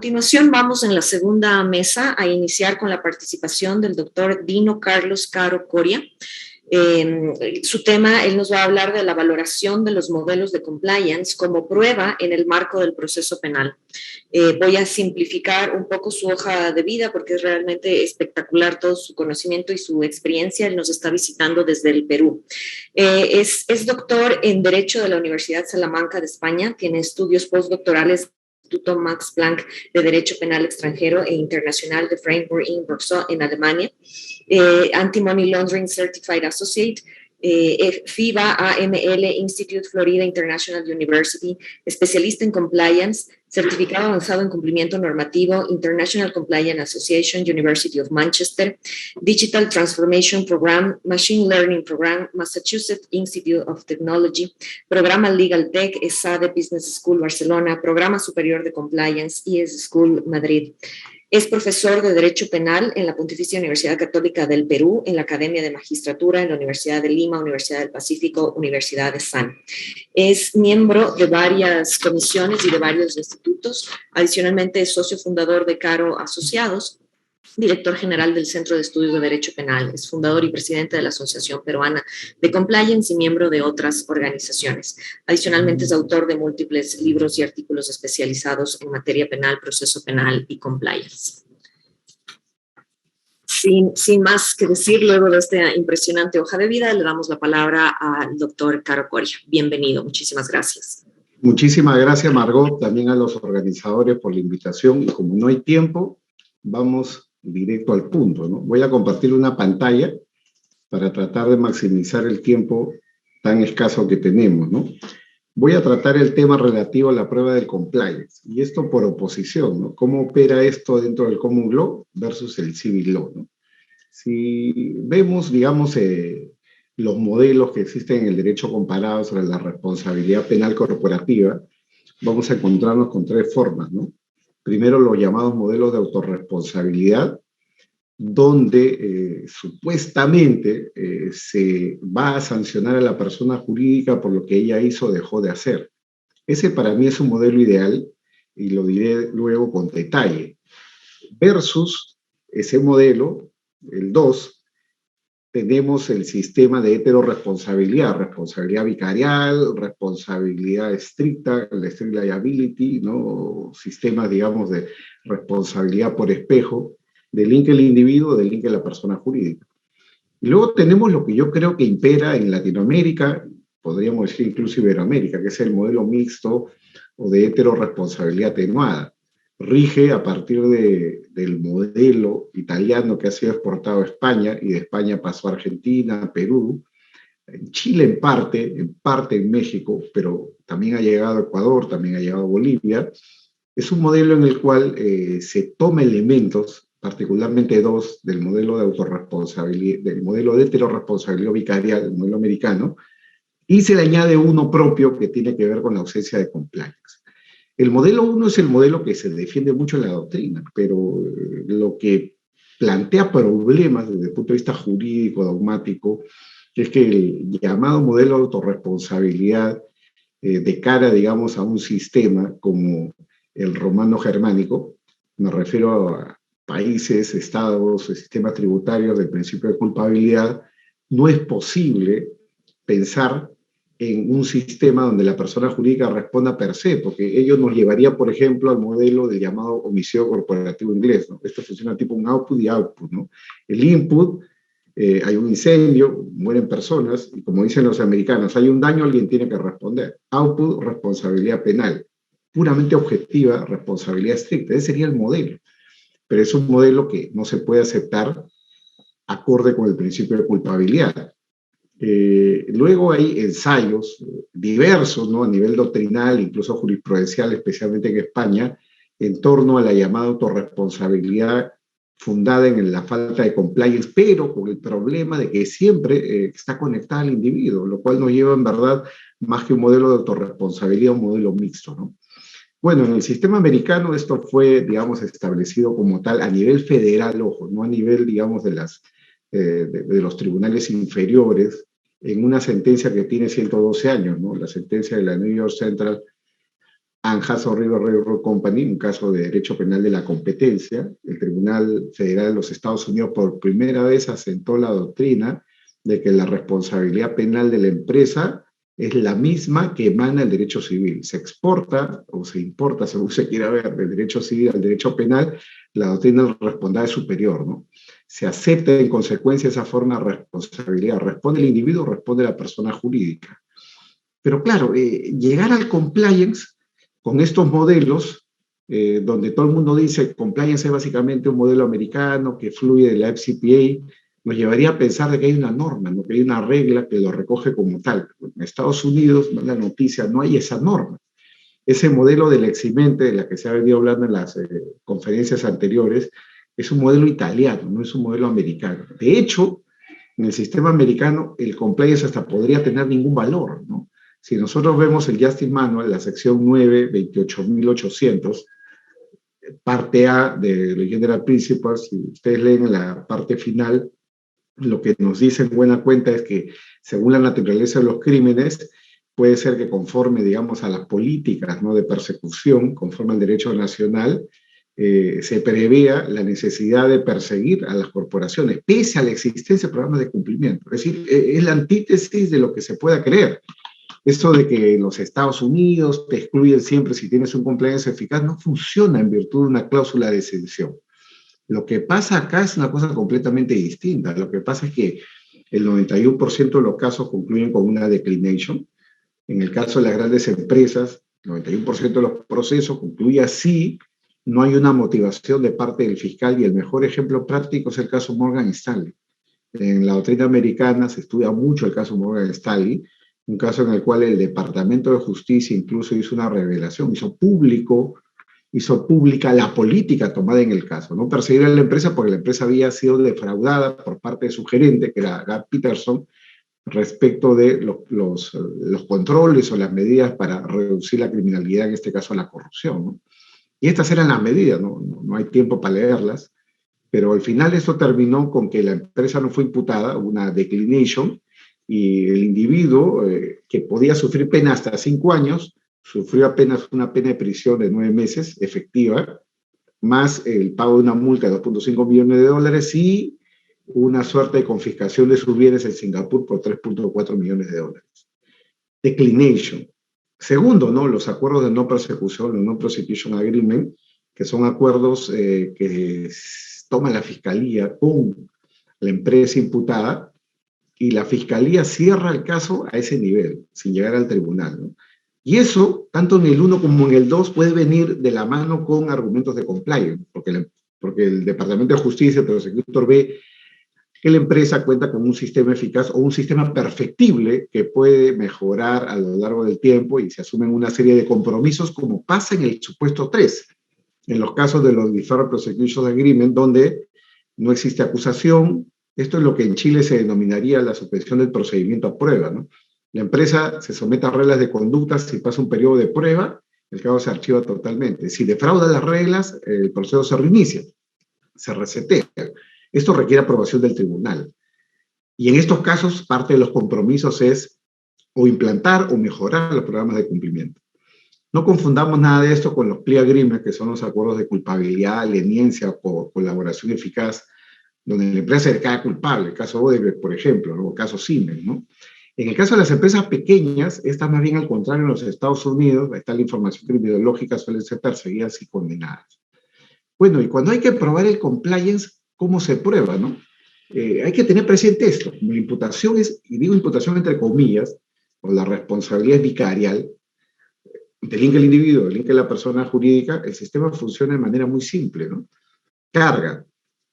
continuación vamos en la segunda mesa a iniciar con la participación del doctor Dino Carlos Caro Coria. Su tema, él nos va a hablar de la valoración de los modelos de compliance como prueba en el marco del proceso penal. Voy a simplificar un poco su hoja de vida porque es realmente espectacular todo su conocimiento y su experiencia. Él nos está visitando desde el Perú. Es doctor en Derecho de la Universidad Salamanca de España, tiene estudios postdoctorales Instituto Max Planck de Derecho Penal Extranjero e Internacional de Frankfurt in Bruxelles en Alemania, Anti-Money Laundering Certified Associate, FIBA AML Institute Florida International University, especialista en compliance, certificado avanzado en cumplimiento normativo, International Compliance Association, University of Manchester, Digital Transformation Program, Machine Learning Program, Massachusetts Institute of Technology, Programa Legal Tech, ESADE Business School Barcelona, Programa Superior de Compliance, IES School Madrid. Es profesor de Derecho Penal en la Pontificia Universidad Católica del Perú, en la Academia de Magistratura, en la Universidad de Lima, Universidad del Pacífico, Universidad de San. Es miembro de varias comisiones y de varios institutos. Adicionalmente, es socio fundador de Caro Asociados, director general del Centro de Estudios de Derecho Penal, es fundador y presidente de la Asociación Peruana de Compliance y miembro de otras organizaciones. Adicionalmente es autor de múltiples libros y artículos especializados en materia penal, proceso penal y compliance. Sin más que decir, luego de esta impresionante hoja de vida, le damos la palabra al doctor Caro Coria. Bienvenido, muchísimas gracias. Muchísimas gracias, Margot, también a los organizadores por la invitación. Y como no hay tiempo, vamos directo al punto, ¿no? Voy a compartir una pantalla para tratar de maximizar el tiempo tan escaso que tenemos, ¿no? Voy a tratar el tema relativo a la prueba del compliance, y esto por oposición, ¿no? ¿Cómo opera esto dentro del Common Law versus el Civil Law, ¿no? Si vemos, digamos, los modelos que existen en el derecho comparado sobre la responsabilidad penal corporativa, vamos a encontrarnos con tres formas, ¿no? Primero, los llamados modelos de autorresponsabilidad, donde supuestamente se va a sancionar a la persona jurídica por lo que ella hizo o dejó de hacer. Ese para mí es un modelo ideal y lo diré luego con detalle. Versus ese modelo, el 2, tenemos el sistema de heteroresponsabilidad, responsabilidad vicarial, responsabilidad estricta, el strict liability, ¿no? Sistemas, digamos, de responsabilidad por espejo, del link el individuo, del link la persona jurídica. Y luego tenemos lo que yo creo que impera en Latinoamérica, podríamos decir incluso Iberoamérica, que es el modelo mixto o de heteroresponsabilidad atenuada. Rige a partir del modelo italiano que ha sido exportado a España, y de España pasó a Argentina, Perú, en Chile en parte en México, pero también ha llegado a Ecuador, también ha llegado a Bolivia. Es un modelo en el cual se toma elementos, particularmente dos, del modelo de autorresponsabilidad, del modelo de heteroresponsabilidad vicarial, del modelo americano, y se le añade uno propio que tiene que ver con la ausencia de compliance. El modelo 1 es el modelo que se defiende mucho en la doctrina, pero lo que plantea problemas desde el punto de vista jurídico, dogmático, es que el llamado modelo de autorresponsabilidad de cara, digamos, a un sistema como el romano-germánico, me refiero a países, estados, sistemas tributarios del principio de culpabilidad, no es posible pensar en un sistema donde la persona jurídica responda per se, porque ello nos llevaría, por ejemplo, al modelo del llamado homicidio corporativo inglés, ¿no? Esto funciona tipo un output y output, ¿no? El input, hay un incendio, mueren personas, y como dicen los americanos, hay un daño, alguien tiene que responder. Output, responsabilidad penal. Puramente objetiva, responsabilidad estricta. Ese sería el modelo. Pero es un modelo que no se puede aceptar acorde con el principio de culpabilidad. Luego hay ensayos diversos, ¿no? A nivel doctrinal, incluso jurisprudencial, especialmente en España, en torno a la llamada autorresponsabilidad fundada en la falta de compliance, pero con el problema de que siempre está conectada al individuo, lo cual nos lleva en verdad más que un modelo de autorresponsabilidad, un modelo mixto, ¿no? Bueno, en el sistema americano esto fue, digamos, establecido como tal a nivel federal, ojo, no a nivel, digamos, de los tribunales inferiores, en una sentencia que tiene 112 años, ¿no? La sentencia de la New York Central Anheuser Railroad Company, un caso de derecho penal de la competencia. El Tribunal Federal de los Estados Unidos por primera vez asentó la doctrina de que la responsabilidad penal de la empresa es la misma que emana el derecho civil. Se exporta o se importa, según se quiera ver, del derecho civil al derecho penal, la doctrina del responsable es superior, ¿no? Se acepta en consecuencia esa forma de responsabilidad. ¿Responde el individuo o responde la persona jurídica? Pero claro, llegar al compliance con estos modelos, donde todo el mundo dice compliance es básicamente un modelo americano que fluye de la FCPA, nos llevaría a pensar de que hay una norma, ¿no? Que hay una regla que lo recoge como tal. En Estados Unidos, ¿no? La noticia, no hay esa norma. Ese modelo del eximente, de la que se ha venido hablando en las conferencias anteriores, es un modelo italiano, no es un modelo americano. De hecho, en el sistema americano, el compliance hasta podría tener ningún valor, ¿no? Si nosotros vemos el Justice Manual, la sección 9, 28.800, parte A de los General Principles, si ustedes leen en la parte final, lo que nos dice en buena cuenta es que, según la naturaleza de los crímenes, puede ser que conforme, digamos, a las políticas, ¿no?, de persecución, conforme al derecho nacional, se prevea la necesidad de perseguir a las corporaciones, pese a la existencia de programas de cumplimiento. Es decir, es la antítesis de lo que se pueda creer. Esto de que los Estados Unidos te excluyen siempre si tienes un compliance eficaz no funciona en virtud de una cláusula de exención. Lo que pasa acá es una cosa completamente distinta. Lo que pasa es que el 91% de los casos concluyen con una declination. En el caso de las grandes empresas, el 91% de los procesos concluye así, no hay una motivación de parte del fiscal, y el mejor ejemplo práctico es el caso Morgan Stanley. En la doctrina americana se estudia mucho el caso Morgan Stanley, un caso en el cual el Departamento de Justicia incluso hizo una revelación, hizo pública la política tomada en el caso, no perseguir a la empresa porque la empresa había sido defraudada por parte de su gerente, que era Gary Peterson, respecto de los controles o las medidas para reducir la criminalidad, en este caso la corrupción, ¿no? Y estas eran las medidas, no hay tiempo para leerlas, pero al final eso terminó con que la empresa no fue imputada, una declination, y el individuo que podía sufrir pena hasta 5 años, sufrió apenas una pena de prisión de 9 meses efectiva, más el pago de una multa de 2.5 millones de dólares y una suerte de confiscación de sus bienes en Singapur por 3.4 millones de dólares. Declination. Segundo, ¿no?, los acuerdos de no persecución, el No Prosecution Agreement, que son acuerdos que toma la fiscalía con la empresa imputada, y la fiscalía cierra el caso a ese nivel, sin llegar al tribunal, ¿no? Y eso, tanto en el 1 como en el 2, puede venir de la mano con argumentos de compliance, porque el Departamento de Justicia, el prosecutor, ve que la empresa cuenta con un sistema eficaz o un sistema perfectible que puede mejorar a lo largo del tiempo, y se asumen una serie de compromisos, como pasa en el supuesto 3, en los casos de los Deferred Prosecution Agreement, donde no existe acusación. Esto es lo que en Chile se denominaría la suspensión del procedimiento a prueba, ¿no? La empresa se somete a reglas de conducta, si pasa un periodo de prueba, el caso se archiva totalmente. Si defrauda las reglas, el proceso se reinicia, se resetea. Esto requiere aprobación del tribunal. Y en estos casos, parte de los compromisos es o implantar o mejorar los programas de cumplimiento. No confundamos nada de esto con los plea agreements, que son los acuerdos de culpabilidad, leniencia o colaboración eficaz, donde la empresa se declara culpable, el caso Odebrecht, por ejemplo, ¿no?, o el caso Siemens, ¿no? En el caso de las empresas pequeñas, estas más bien al contrario, en los Estados Unidos, está la información criminología, suelen ser perseguidas y condenadas. Bueno, y cuando hay que probar el compliance, ¿cómo se prueba, no? Hay que tener presente esto. La imputación es, y digo imputación entre comillas, o la responsabilidad es vicarial, delinque el individuo, delinque la persona jurídica, el sistema funciona de manera muy simple, ¿no? Carga.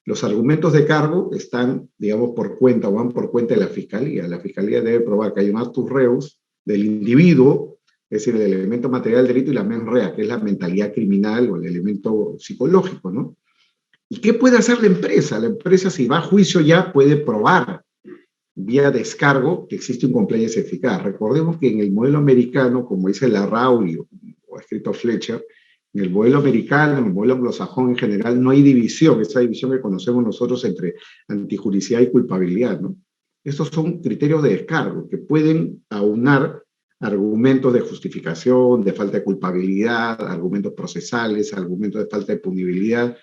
Los argumentos de cargo están, digamos, por cuenta o van por cuenta de la fiscalía. La fiscalía debe probar que hay un actus reus del individuo, es decir, el elemento material del delito, y la mens rea, que es la mentalidad criminal o el elemento psicológico, ¿no? ¿Y qué puede hacer la empresa? La empresa, si va a juicio, ya puede probar vía descargo que existe un compliance eficaz. Recordemos que en el modelo americano, como dice Larrauri o ha escrito Fletcher, en el modelo americano, en el modelo anglosajón en general, no hay división, esa división que conocemos nosotros entre antijuricidad y culpabilidad, ¿no? Estos son criterios de descargo que pueden aunar argumentos de justificación, de falta de culpabilidad, argumentos procesales, argumentos de falta de punibilidad.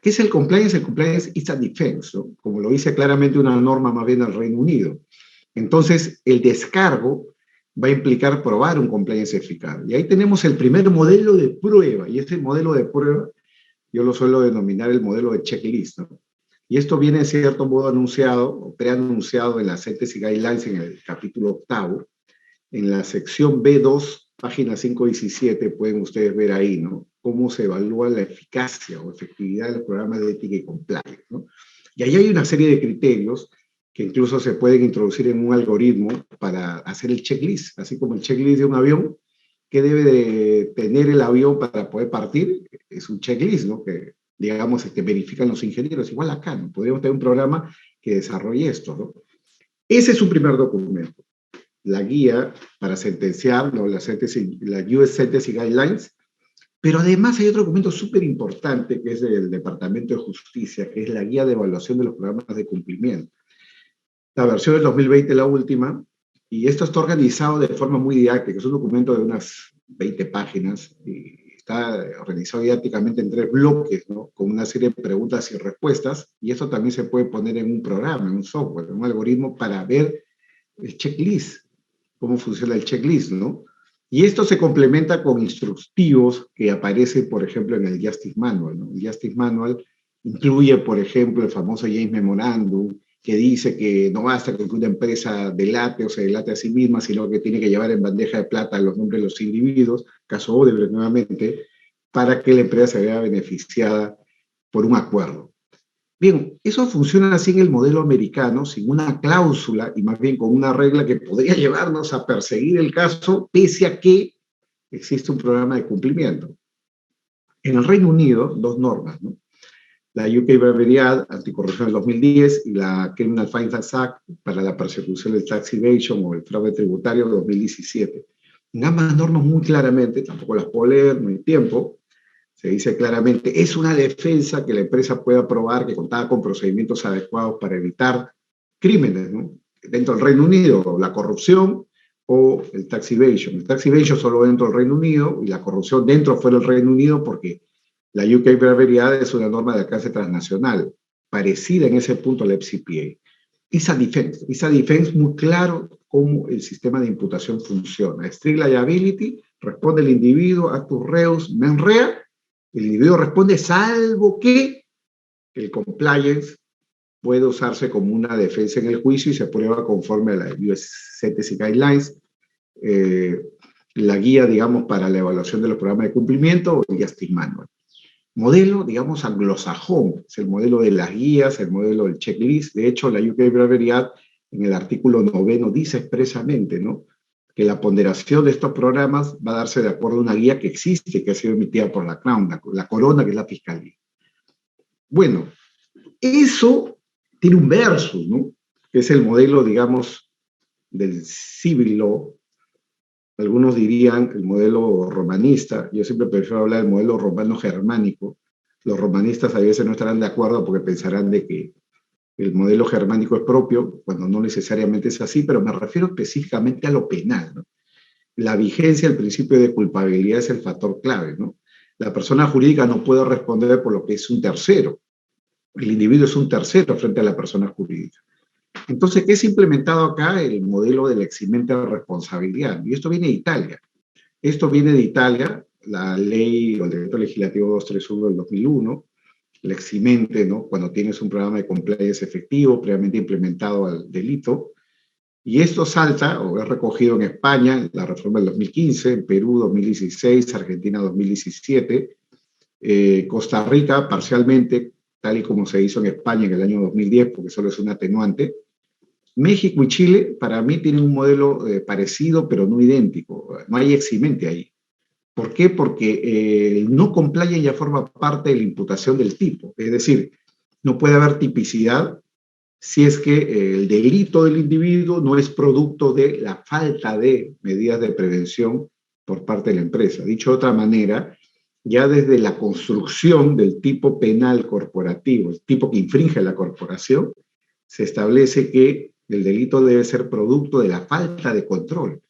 ¿Qué es el compliance? El compliance is a defense, ¿no? Como lo dice claramente una norma más bien del Reino Unido. Entonces, el descargo va a implicar probar un compliance eficaz. Y ahí tenemos el primer modelo de prueba, y este modelo de prueba yo lo suelo denominar el modelo de checklist, ¿no? Y esto viene en cierto modo anunciado, o preanunciado en las Ethics y Guidelines en el capítulo 8, en la sección B2, página 517, pueden ustedes ver ahí, ¿no? Cómo se evalúa la eficacia o efectividad de los programas de ética y compliance, ¿no? Y ahí hay una serie de criterios que incluso se pueden introducir en un algoritmo para hacer el checklist, así como el checklist de un avión, que debe de tener el avión para poder partir, es un checklist, ¿no? Que, digamos, verifican los ingenieros. Igual acá, ¿no? Podríamos tener un programa que desarrolle esto, ¿no? Ese es un primer documento, la guía para sentenciar, ¿no? La US Sentencing Guidelines, pero además hay otro documento súper importante que es del Departamento de Justicia, que es la guía de evaluación de los programas de cumplimiento. La versión del 2020, la última, y esto está organizado de forma muy didáctica, es un documento de unas 20 páginas, y está organizado didácticamente en 3 bloques, ¿no? Con una serie de preguntas y respuestas, y eso también se puede poner en un programa, en un software, en un algoritmo para ver el checklist, cómo funciona el checklist, ¿no? Y esto se complementa con instructivos que aparecen, por ejemplo, en el Justice Manual, ¿no? El Justice Manual incluye, por ejemplo, el famoso James Memorandum, que dice que no basta con que una empresa delate o se delate a sí misma, sino que tiene que llevar en bandeja de plata los nombres de los individuos, caso Odebrecht nuevamente, para que la empresa se vea beneficiada por un acuerdo. Bien, eso funciona así en el modelo americano, sin una cláusula y más bien con una regla que podría llevarnos a perseguir el caso, pese a que existe un programa de cumplimiento. En el Reino Unido, 2 normas, ¿no? La UK Bribery Act, anticorrupción del 2010, y la Criminal Finance Act para la persecución del tax evasion o el fraude tributario de 2017. En ambas normas muy claramente, tampoco las puedo leer, no hay tiempo, se dice claramente, es una defensa que la empresa pueda probar que contaba con procedimientos adecuados para evitar crímenes, ¿no? Dentro del Reino Unido, la corrupción o el tax evasion. El tax evasion solo dentro del Reino Unido y la corrupción dentro o fuera del Reino Unido porque la UK Bribery Act es una norma de alcance transnacional, parecida en ese punto a la FCPA. Esa defense muy claro cómo el sistema de imputación funciona. Strict liability, responde el individuo, actus reus, mens rea, el individuo responde salvo que el compliance puede usarse como una defensa en el juicio y se prueba conforme a la US Sentencing Guidelines, la guía, digamos, para la evaluación de los programas de cumplimiento o el Justice Manual. Modelo, digamos, anglosajón, es el modelo de las guías, el modelo del checklist. De hecho, la UK Bribery Act, en el artículo 9, dice expresamente, ¿no?, que la ponderación de estos programas va a darse de acuerdo a una guía que existe, que ha sido emitida por la Crown, la Corona, que es la Fiscalía. Bueno, eso tiene un versus, ¿no?, que es el modelo, digamos, del civil law. Algunos dirían el modelo romanista, yo siempre prefiero hablar del modelo romano-germánico. Los romanistas a veces no estarán de acuerdo porque pensarán de que el modelo germánico es propio, cuando no necesariamente es así, pero me refiero específicamente a lo penal, ¿no? La vigencia del principio de culpabilidad es el factor clave, ¿no? La persona jurídica no puede responder por lo que es un tercero. El individuo es un tercero frente a la persona jurídica. Entonces, ¿qué es implementado acá? El modelo de la eximente de responsabilidad. Y esto viene de Italia. Esto viene de Italia, la ley o el decreto legislativo 231 del 2001, la eximente, ¿no?, cuando tienes un programa de compliance efectivo, previamente implementado al delito. Y esto salta, o es recogido en España, la reforma del 2015, en Perú 2016, Argentina 2017, Costa Rica parcialmente, tal y como se hizo en España en el año 2010, porque solo es un atenuante. México y Chile, para mí, tienen un modelo parecido, pero no idéntico. No hay eximente ahí. ¿Por qué? Porque el no compliance ya forma parte de la imputación del tipo. Es decir, no puede haber tipicidad si es que el delito del individuo no es producto de la falta de medidas de prevención por parte de la empresa. Dicho de otra manera, ya desde la construcción del tipo penal corporativo, el tipo que infringe la corporación, se establece que el delito debe ser producto de la falta de control.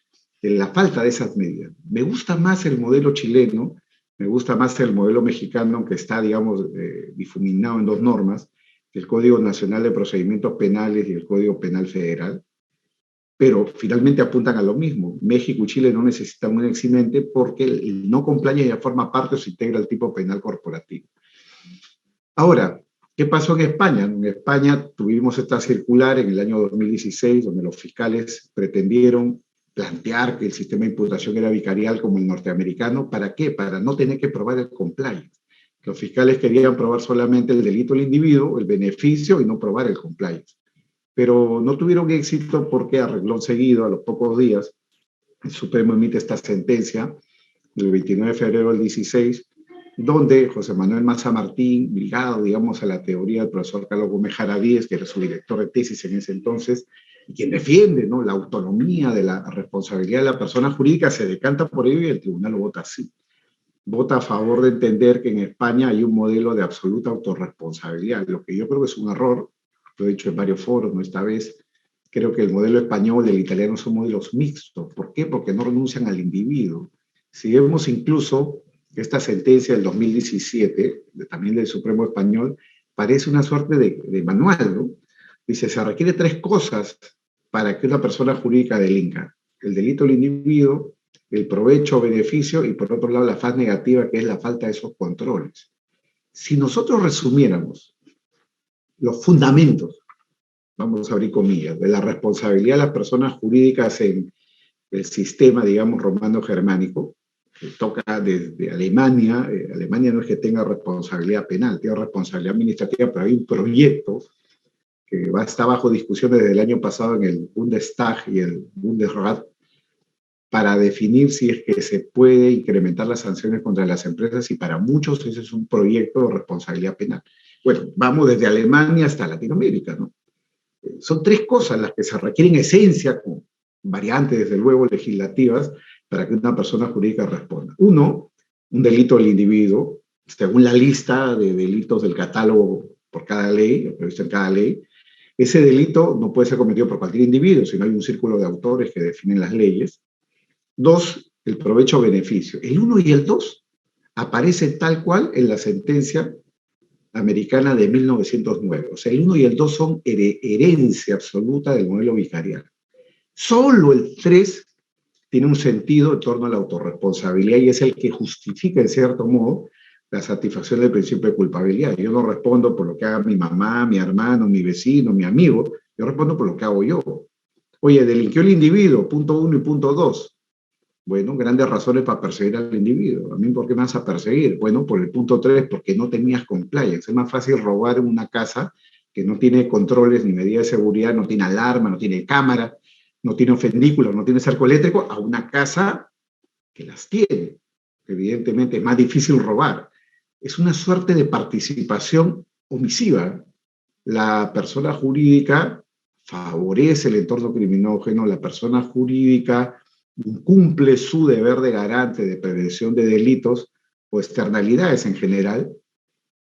de la falta de esas medidas. Me gusta más el modelo chileno, me gusta más el modelo mexicano, que está, digamos, difuminado en dos normas, el Código Nacional de Procedimientos Penales y el Código Penal Federal, pero finalmente apuntan a lo mismo. México y Chile no necesitan un eximente porque el no compliance ya forma parte o se integra al tipo penal corporativo. Ahora, ¿qué pasó en España? En España tuvimos esta circular en el año 2016, donde los fiscales pretendieron plantear que el sistema de imputación era vicarial como el norteamericano. ¿Para qué? Para no tener que probar el compliance. Los fiscales querían probar solamente el delito del individuo, el beneficio, y no probar el compliance. Pero no tuvieron éxito porque a renglón seguido, a los pocos días, el Supremo emite esta sentencia el 29 de febrero del 16, donde José Manuel Maza Martín, ligado, digamos, a la teoría del profesor Carlos Gómez Jaravíez, que era su director de tesis en ese entonces, y quien defiende, ¿no?, la autonomía de la responsabilidad de la persona jurídica, se decanta por ello y el tribunal lo vota así. Vota a favor de entender que en España hay un modelo de absoluta autorresponsabilidad, lo que yo creo que es un error. Lo he dicho en varios foros, ¿no? Esta vez creo que el modelo español y el italiano son modelos mixtos. ¿Por qué? Porque no renuncian al individuo. Si vemos incluso esta sentencia del 2017, también del Supremo Español, parece una suerte de manual, ¿no? Dice, se requiere tres cosas para que una persona jurídica delinca: el delito del individuo, el provecho o beneficio, y por otro lado la faz negativa, que es la falta de esos controles. Si nosotros resumiéramos los fundamentos, vamos a abrir comillas, de la responsabilidad de las personas jurídicas en el sistema, digamos, romano-germánico, que toca desde Alemania. Alemania no es que tenga responsabilidad penal, tiene responsabilidad administrativa, pero hay un proyecto que está bajo discusión desde el año pasado en el Bundestag y el Bundesrat, para definir si es que se puede incrementar las sanciones contra las empresas, y para muchos ese es un proyecto de responsabilidad penal. Bueno, vamos desde Alemania hasta Latinoamérica, ¿no? Son tres cosas las que se requieren esencia, con variantes, desde luego, legislativas, para que una persona jurídica responda. Uno, un delito del individuo, según la lista de delitos del catálogo por cada ley, previsto en cada ley. Ese delito no puede ser cometido por cualquier individuo, sino hay un círculo de autores que definen las leyes. Dos, el provecho o beneficio. El 1 y el 2 aparecen tal cual en la sentencia americana de 1909. O sea, el 1 y el 2 son herencia absoluta del modelo vicarial. Solo el 3 tiene un sentido en torno a la autorresponsabilidad, y es el que justifica, en cierto modo, la satisfacción del principio de culpabilidad. Yo no respondo por lo que haga mi mamá, mi hermano, mi vecino, mi amigo, yo respondo por lo que hago yo. Oye, delinquió el individuo, punto 1 y punto 2. Bueno, grandes razones para perseguir al individuo. ¿A mí por qué me vas a perseguir? Bueno, por el punto 3, porque no tenías compliance. Es más fácil robar en una casa que no tiene controles ni medidas de seguridad, no tiene alarma, no tiene cámara, no tiene ofendículos, no tiene cerco eléctrico, a una casa que las tiene. Evidentemente es más difícil robar. Es una suerte de participación omisiva. La persona jurídica favorece el entorno criminógeno, la persona jurídica cumple su deber de garante de prevención de delitos o externalidades en general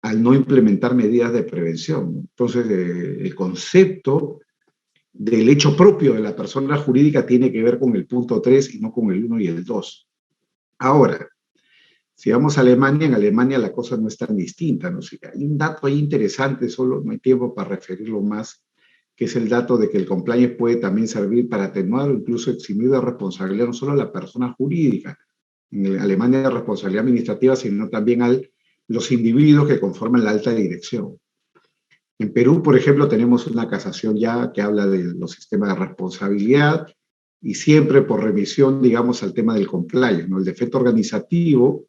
al no implementar medidas de prevención. Entonces, el concepto del hecho propio de la persona jurídica tiene que ver con el punto 3 y no con el 1 y el 2. Ahora, si vamos a Alemania, en Alemania la cosa no es tan distinta, ¿no? Sí, hay un dato ahí interesante, solo no hay tiempo para referirlo más, que es el dato de que el compliance puede también servir para atenuar o incluso eximir de responsabilidad no solo a la persona jurídica, en Alemania de responsabilidad administrativa, sino también a los individuos que conforman la alta dirección. En Perú, por ejemplo, tenemos una casación ya que habla de los sistemas de responsabilidad, y siempre por remisión, digamos, al tema del compliance, ¿no? El defecto organizativo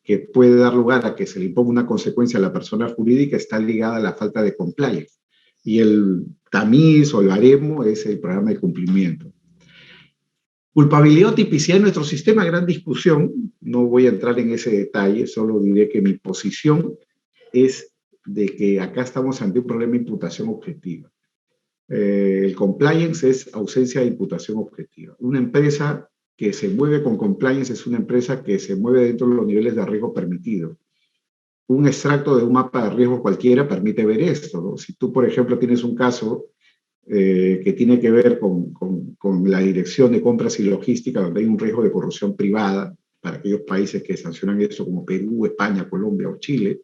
que puede dar lugar a que se le imponga una consecuencia a la persona jurídica está ligada a la falta de compliance. Y el tamiz o el baremo es el programa de cumplimiento. Culpabilidad o tipicidad en nuestro sistema, gran discusión. No voy a entrar en ese detalle, solo diré que mi posición es de que acá estamos ante un problema de imputación objetiva. El compliance es ausencia de imputación objetiva. Una empresa que se mueve con compliance es una empresa que se mueve dentro de los niveles de riesgo permitidos. Un extracto de un mapa de riesgo cualquiera permite ver esto, ¿no? Si tú, por ejemplo, tienes un caso que tiene que ver con la dirección de compras y logística, donde hay un riesgo de corrupción privada para aquellos países que sancionan eso, como Perú, España, Colombia o Chile.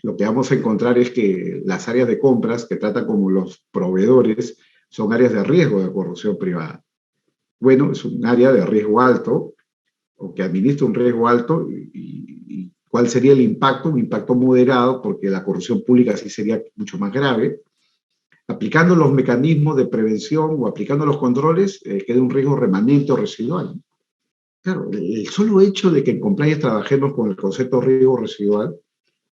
Lo que vamos a encontrar es que las áreas de compras que tratan como los proveedores son áreas de riesgo de corrupción privada. Bueno, es un área de riesgo alto, o que administra un riesgo alto, y ¿cuál sería el impacto? Un impacto moderado, porque la corrupción pública sí sería mucho más grave. Aplicando los mecanismos de prevención o aplicando los controles, queda un riesgo remanente o residual. Claro, el solo hecho de que en compliance trabajemos con el concepto de riesgo residual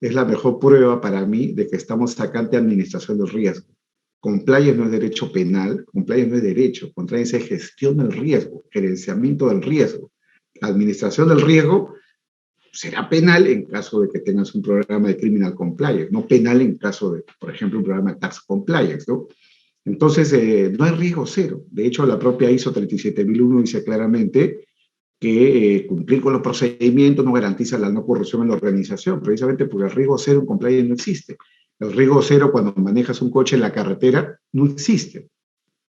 es la mejor prueba para mí de que estamos acá ante administración del riesgo. Compliance no es derecho penal, compliance no es derecho, compliance es gestión del riesgo, gerenciamiento del riesgo. La administración del riesgo será penal en caso de que tengas un programa de criminal compliance, no penal en caso de, por ejemplo, un programa de tax compliance, ¿no? Entonces, no hay riesgo cero. De hecho, la propia ISO 37001 dice claramente que cumplir con los procedimientos no garantiza la no corrupción en la organización, precisamente porque el riesgo cero en compliance no existe. El riesgo cero cuando manejas un coche en la carretera no existe.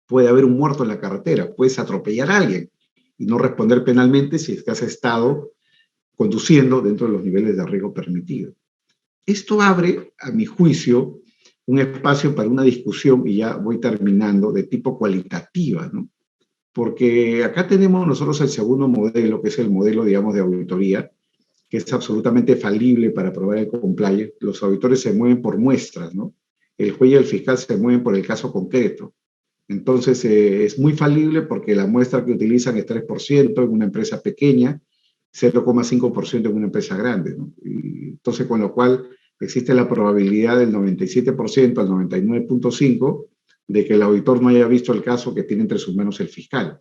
Puede haber un muerto en la carretera, puedes atropellar a alguien y no responder penalmente si es que has estado conduciendo dentro de los niveles de riesgo permitidos. Esto abre, a mi juicio, un espacio para una discusión, y ya voy terminando, de tipo cualitativa, ¿no? Porque acá tenemos nosotros el segundo modelo, que es el modelo, digamos, de auditoría, que es absolutamente falible para probar el compliance. Los auditores se mueven por muestras, ¿no? El juez y el fiscal se mueven por el caso concreto. Entonces, es muy falible porque la muestra que utilizan es 3% en una empresa pequeña, 0,5% en una empresa grande, ¿no? Y entonces, con lo cual, existe la probabilidad del 97% al 99,5% de que el auditor no haya visto el caso que tiene entre sus manos el fiscal.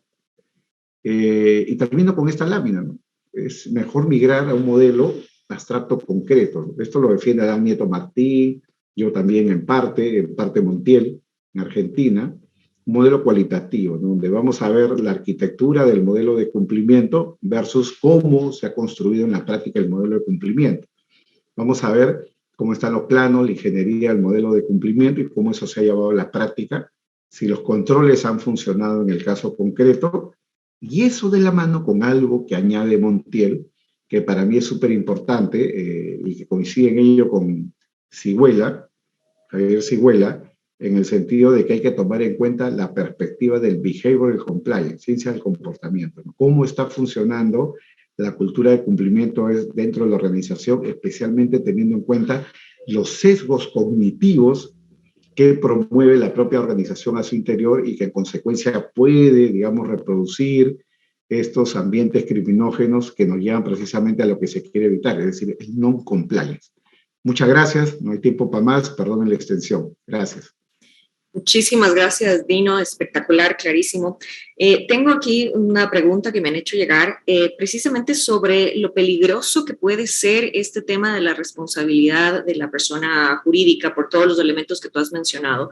Y termino con esta lámina, ¿no? Es mejor migrar a un modelo abstracto concreto, ¿no? Esto lo defiende Adán Nieto Martín, yo también en parte Montiel, en Argentina, un modelo cualitativo, ¿no? Donde vamos a ver la arquitectura del modelo de cumplimiento versus cómo se ha construido en la práctica el modelo de cumplimiento. Vamos a ver cómo están los planos, la ingeniería, el modelo de cumplimiento y cómo eso se ha llevado a la práctica, si los controles han funcionado en el caso concreto, y eso de la mano con algo que añade Montiel, que para mí es súper importante y que coincide en ello con Sigüela, Javier Sigüela, en el sentido de que hay que tomar en cuenta la perspectiva del behavioral compliance, ciencia del comportamiento, ¿no? Cómo está funcionando la cultura de cumplimiento dentro de la organización, especialmente teniendo en cuenta los sesgos cognitivos que promueve la propia organización a su interior y que en consecuencia puede, digamos, reproducir estos ambientes criminógenos que nos llevan precisamente a lo que se quiere evitar, es decir, el non-compliance. Muchas gracias, no hay tiempo para más, perdonen la extensión. Gracias. Muchísimas gracias, Dino, espectacular, clarísimo. Tengo aquí una pregunta que me han hecho llegar precisamente sobre lo peligroso que puede ser este tema de la responsabilidad de la persona jurídica por todos los elementos que tú has mencionado.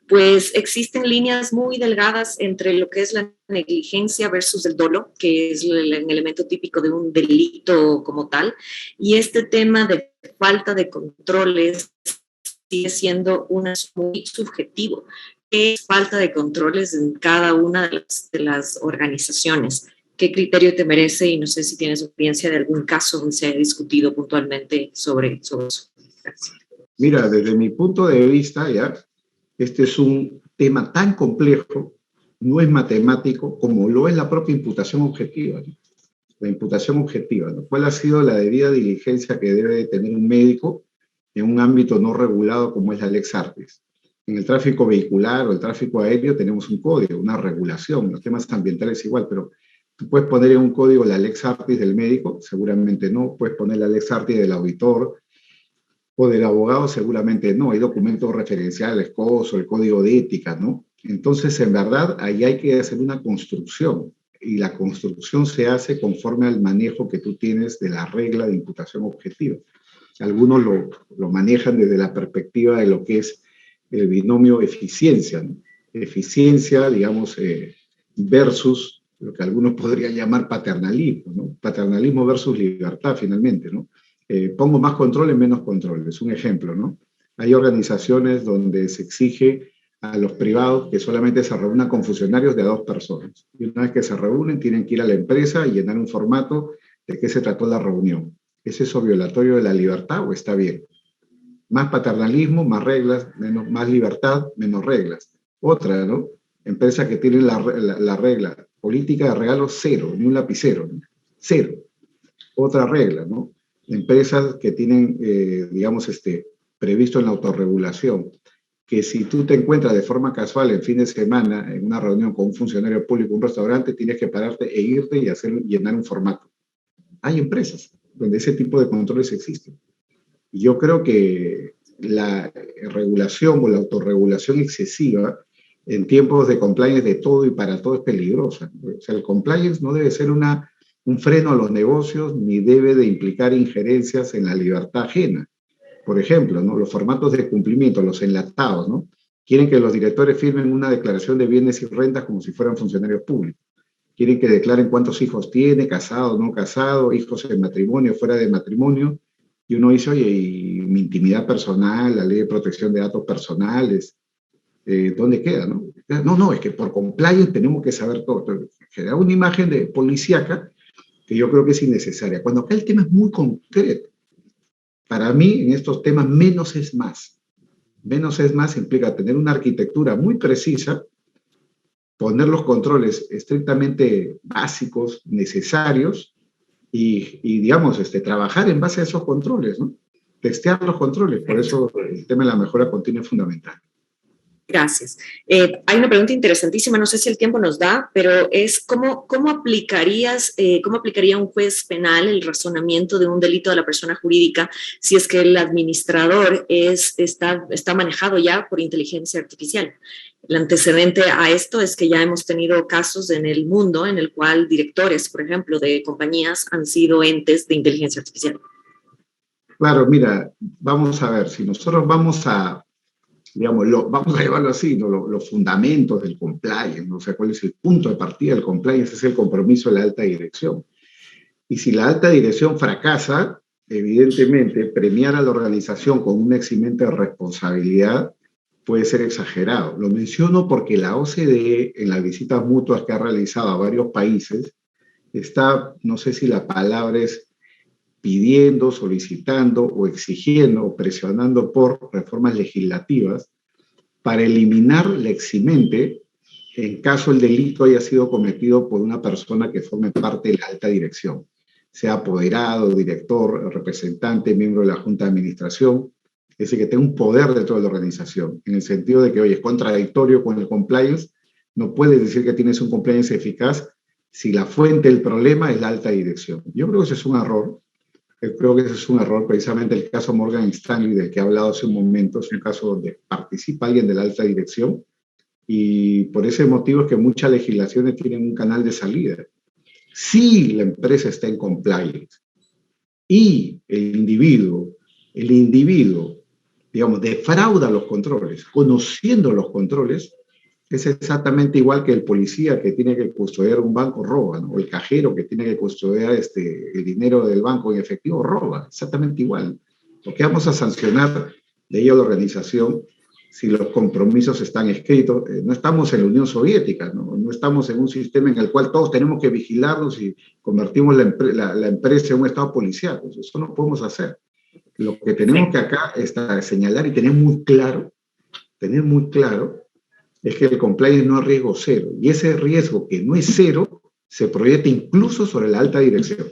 Pues existen líneas muy delgadas entre lo que es la negligencia versus el dolo, que es el elemento típico de un delito como tal, y este tema de falta de controles sigue siendo muy subjetivo. ¿Qué es falta de controles en cada una de las organizaciones? ¿Qué criterio te merece? Y no sé si tienes experiencia de algún caso donde se haya discutido puntualmente sobre eso. Gracias. Mira, desde mi punto de vista, ya, este es un tema tan complejo, no es matemático, como lo es la propia imputación objetiva, ¿no? La imputación objetiva, ¿no? ¿Cuál ha sido la debida diligencia que debe tener un médico en un ámbito no regulado como es la Lex Artis? En el tráfico vehicular o el tráfico aéreo tenemos un código, una regulación, en los temas ambientales igual, pero tú puedes poner en un código la Lex Artis del médico, seguramente no, puedes poner la Lex Artis del auditor o del abogado, seguramente no, hay documentos referenciales, COSO, el código de ética, ¿no? Entonces, en verdad, ahí hay que hacer una construcción, y la construcción se hace conforme al manejo que tú tienes de la regla de imputación objetiva. Algunos lo manejan desde la perspectiva de lo que es el binomio eficiencia, ¿no? Eficiencia, digamos, versus lo que algunos podrían llamar paternalismo, ¿no? Paternalismo versus libertad, finalmente, ¿no? Pongo más controles, menos controles. Un ejemplo, ¿no? Hay organizaciones donde se exige a los privados que solamente se reúnan con funcionarios de a 2 personas. Y una vez que se reúnen, tienen que ir a la empresa y llenar un formato de qué se trató la reunión. ¿Es eso violatorio de la libertad o está bien? Más paternalismo, más reglas, más libertad, menos reglas. Otra, ¿no? Empresas que tienen la regla, política de regalos cero, ni un lapicero, ¿no? Cero. Otra regla, ¿no? Empresas que tienen, digamos, previsto en la autorregulación, que si tú te encuentras de forma casual el fin de semana en una reunión con un funcionario público, un restaurante, tienes que pararte e irte y llenar un formato. Hay empresas donde ese tipo de controles existen. Y yo creo que la regulación o la autorregulación excesiva en tiempos de compliance de todo y para todo es peligrosa. O sea, el compliance no debe ser un freno a los negocios ni debe de implicar injerencias en la libertad ajena. Por ejemplo, ¿no? Los formatos de cumplimiento, los enlatados, ¿no? Quieren que los directores firmen una declaración de bienes y rentas como si fueran funcionarios públicos. Quieren que declaren cuántos hijos tiene, casado, no casado, hijos en matrimonio, fuera de matrimonio. Y uno dice, oye, y mi intimidad personal, la ley de protección de datos personales, ¿dónde queda? No, no, es que por compliance tenemos que saber todo. Entonces, genera una imagen de policíaca que yo creo que es innecesaria. Cuando acá el tema es muy concreto. Para mí, en estos temas, menos es más. Menos es más implica tener una arquitectura muy precisa, poner los controles estrictamente básicos, necesarios, y digamos, trabajar en base a esos controles, ¿no? Testear los controles. Por eso el tema de la mejora continua es fundamental. Gracias. Hay una pregunta interesantísima, no sé si el tiempo nos da, pero es ¿cómo aplicaría un juez penal el razonamiento de un delito de la persona jurídica si es que el administrador está manejado ya por inteligencia artificial? El antecedente a esto es que ya hemos tenido casos en el mundo en el cual directores, por ejemplo, de compañías han sido entes de inteligencia artificial. Claro, mira, vamos a ver, si nosotros vamos a vamos a llevarlo así, ¿no? Los fundamentos del compliance, ¿no? O sea, cuál es el punto de partida del compliance, es el compromiso de la alta dirección. Y si la alta dirección fracasa, evidentemente, premiar a la organización con un eximente de responsabilidad puede ser exagerado. Lo menciono porque la OCDE, en las visitas mutuas que ha realizado a varios países, está, no sé si la palabra es pidiendo, solicitando o exigiendo o presionando por reformas legislativas para eliminar la eximente en caso el delito haya sido cometido por una persona que forme parte de la alta dirección, sea apoderado, director, representante, miembro de la Junta de Administración, es decir, que tenga un poder dentro de la organización, en el sentido de que, oye, es contradictorio con el compliance, no puedes decir que tienes un compliance eficaz si la fuente del problema es la alta dirección. Yo creo que ese es un error. Creo que ese es un error, precisamente el caso Morgan Stanley, del que he hablado hace un momento, es un caso donde participa alguien de la alta dirección y por ese motivo es que muchas legislaciones tienen un canal de salida. Si la empresa está en compliance y el individuo, digamos, defrauda los controles, conociendo los controles, es exactamente igual que el policía que tiene que custodiar un banco roba, ¿no? O el cajero que tiene que custodiar el dinero del banco en efectivo roba, exactamente igual. ¿Por qué vamos a sancionar de ello a la organización si los compromisos están escritos? No estamos en la Unión Soviética, ¿no? No estamos en un sistema en el cual todos tenemos que vigilarnos y convertimos la empresa en un estado policial. Pues eso no podemos hacer. Lo que tenemos que acá es señalar y tener muy claro, es que el compliance no es riesgo cero. Y ese riesgo que no es cero se proyecta incluso sobre la alta dirección.